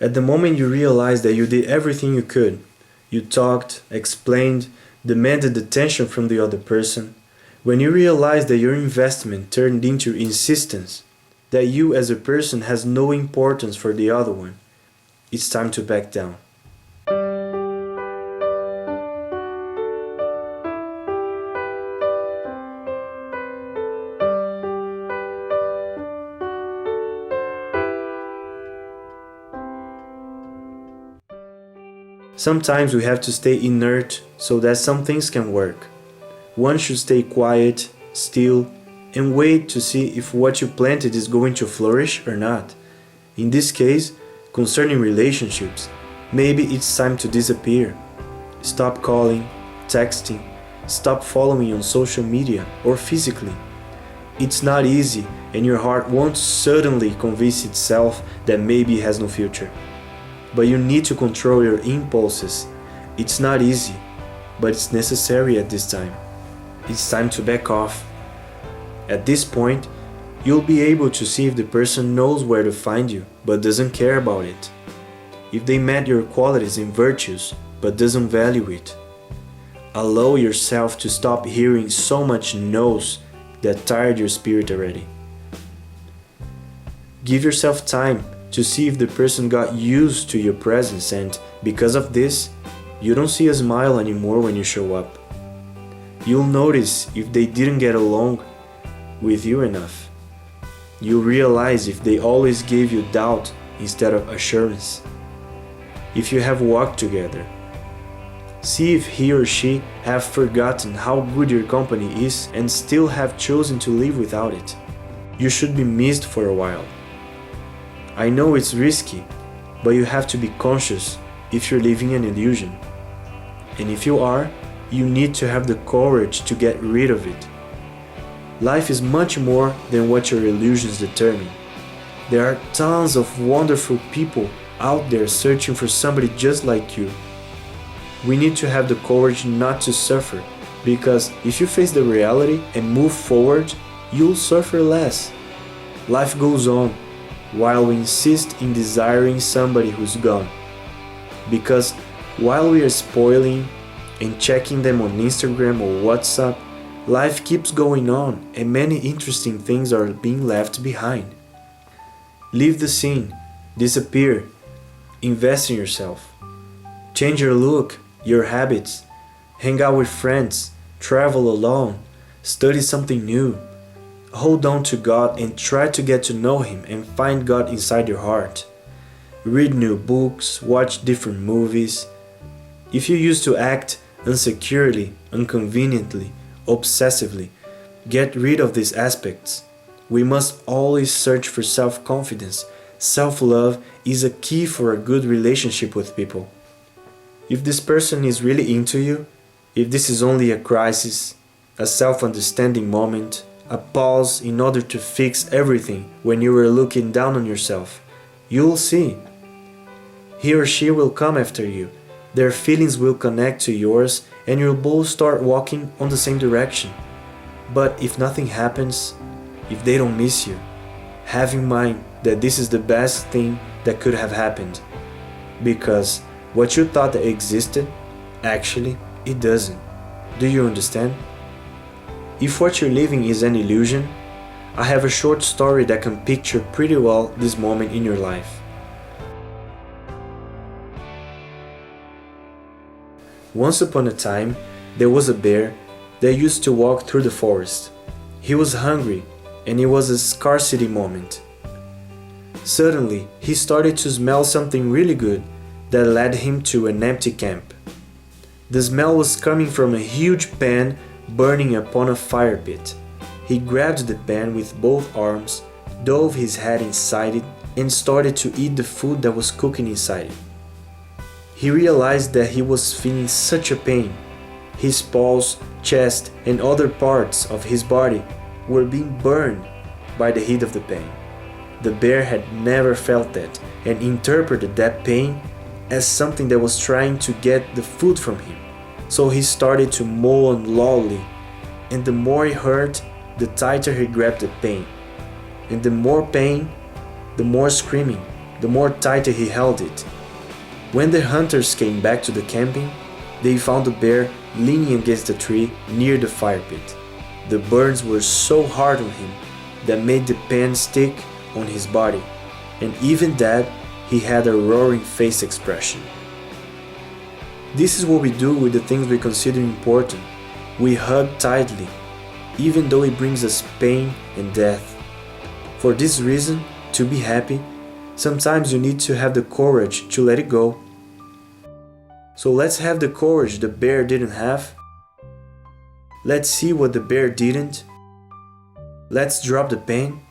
At the moment you realize that you did everything you could, you talked, explained, demanded attention from the other person, when you realize that your investment turned into insistence, that you as a person has no importance for the other one, it's time to back down. Sometimes we have to stay inert so that some things can work. One should stay quiet, still, and wait to see if what you planted is going to flourish or not. In this case, concerning relationships, maybe it's time to disappear. Stop calling, texting, stop following on social media or physically. It's not easy, and your heart won't suddenly convince itself that maybe it has no future. But you need to control your impulses. It's not easy, but it's necessary at this time. It's time to back off. At this point, you'll be able to see if the person knows where to find you, but doesn't care about it. If they met your qualities and virtues, but doesn't value it. Allow yourself to stop hearing so much no's that tired your spirit already. Give yourself time to see if the person got used to your presence, and because of this, you don't see a smile anymore when you show up. You'll notice if they didn't get along with you enough. You'll realize if they always gave you doubt instead of assurance. If you have walked together, see if he or she have forgotten how good your company is and still have chosen to live without it. You should be missed for a while. I know it's risky, but you have to be conscious if you're living an illusion. And if you are, you need to have the courage to get rid of it. Life is much more than what your illusions determine. There are tons of wonderful people out there searching for somebody just like you. We need to have the courage not to suffer, because if you face the reality and move forward, you'll suffer less. Life goes on, while we insist in desiring somebody who's gone. Because while we are spoiling and checking them on Instagram or WhatsApp, life keeps going on and many interesting things are being left behind. Leave the scene, disappear, invest in yourself. Change your look, your habits, hang out with friends, travel alone, study something new. Hold on to God and try to get to know Him and find God inside your heart. Read new books, watch different movies. If you used to act insecurely, inconveniently, obsessively, get rid of these aspects. We must always search for self-confidence. Self-love is a key for a good relationship with people. If this person is really into you, if this is only a crisis, a self-understanding moment, a pause in order to fix everything when you were looking down on yourself, you'll see. He or she will come after you, their feelings will connect to yours, and you'll both start walking on the same direction. But if nothing happens, if they don't miss you, have in mind that this is the best thing that could have happened. Because what you thought that existed, actually, it doesn't. Do you understand? If what you're living is an illusion, I have a short story that can picture pretty well this moment in your life. Once upon a time, there was a bear that used to walk through the forest. He was hungry, and it was a scarcity moment. Suddenly, he started to smell something really good that led him to an empty camp. The smell was coming from a huge pan burning upon a fire pit. He grabbed the pan with both arms, dove his head inside it, and started to eat the food that was cooking inside it. He realized that he was feeling such a pain. His paws, chest, and other parts of his body were being burned by the heat of the pan. The bear had never felt that and interpreted that pain as something that was trying to get the food from him. So he started to moan loudly, and the more he hurt, the tighter he grabbed the pain. And the more pain, the more screaming. the more tighter he held it. When the hunters came back to the camping, they found the bear leaning against a tree near the fire pit. The burns were so hard on him that made the pen stick on his body, and even that, he had a roaring face expression. This is what we do with the things we consider important. We hug tightly, even though it brings us pain and death. For this reason, to be happy, sometimes you need to have the courage to let it go. So let's have the courage the bear didn't have. Let's see what the bear didn't. Let's drop the pain